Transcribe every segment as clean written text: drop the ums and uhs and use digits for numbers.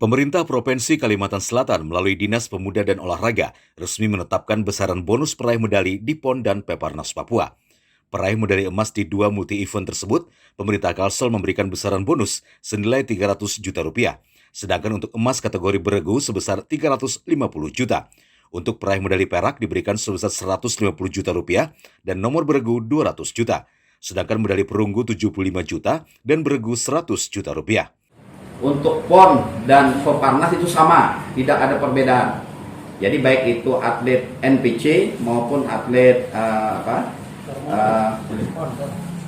Pemerintah Provinsi Kalimantan Selatan melalui Dinas Pemuda dan Olahraga resmi menetapkan besaran bonus peraih medali di PON dan Peparnas Papua. Peraih medali emas di dua multi-event tersebut, pemerintah Kalsel memberikan besaran bonus senilai 300 juta rupiah, sedangkan untuk emas kategori beregu sebesar 350 juta. Untuk peraih medali perak diberikan sebesar 150 juta rupiah dan nomor beregu 200 juta, sedangkan medali perunggu 75 juta dan beregu 100 juta rupiah. Untuk PON dan Peparnas itu sama, tidak ada perbedaan. Jadi baik itu atlet NPC maupun atlet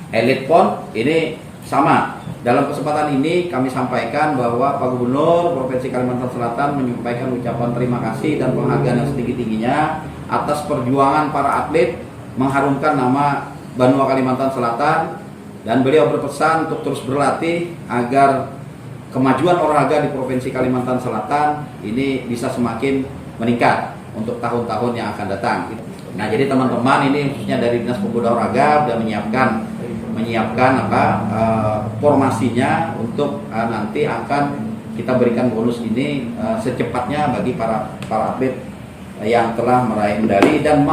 elit PON ini sama. Dalam kesempatan ini kami sampaikan bahwa Pak Gubernur Provinsi Kalimantan Selatan menyampaikan ucapan terima kasih dan penghargaan yang setinggi-tingginya atas perjuangan para atlet mengharumkan nama Banua Kalimantan Selatan, dan beliau berpesan untuk terus berlatih agar kemajuan olahraga di Provinsi Kalimantan Selatan ini bisa semakin meningkat untuk tahun-tahun yang akan datang. Nah, jadi teman-teman ini khususnya dari Dinas Pemuda Olahraga sudah menyiapkan formasinya untuk nanti akan kita berikan bonus ini secepatnya bagi para atlet yang telah meraih medali dan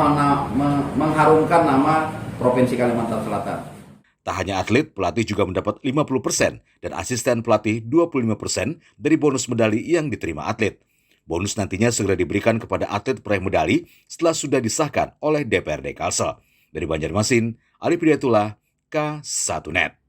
mengharumkan nama Provinsi Kalimantan Selatan. Tak hanya atlet, pelatih juga mendapat 50% dan asisten pelatih 25% dari bonus medali yang diterima atlet. Bonus nantinya segera diberikan kepada atlet peraih medali setelah sudah disahkan oleh DPRD Kalsel. Dari Banjarmasin, Arif Hidayatullah, K1net.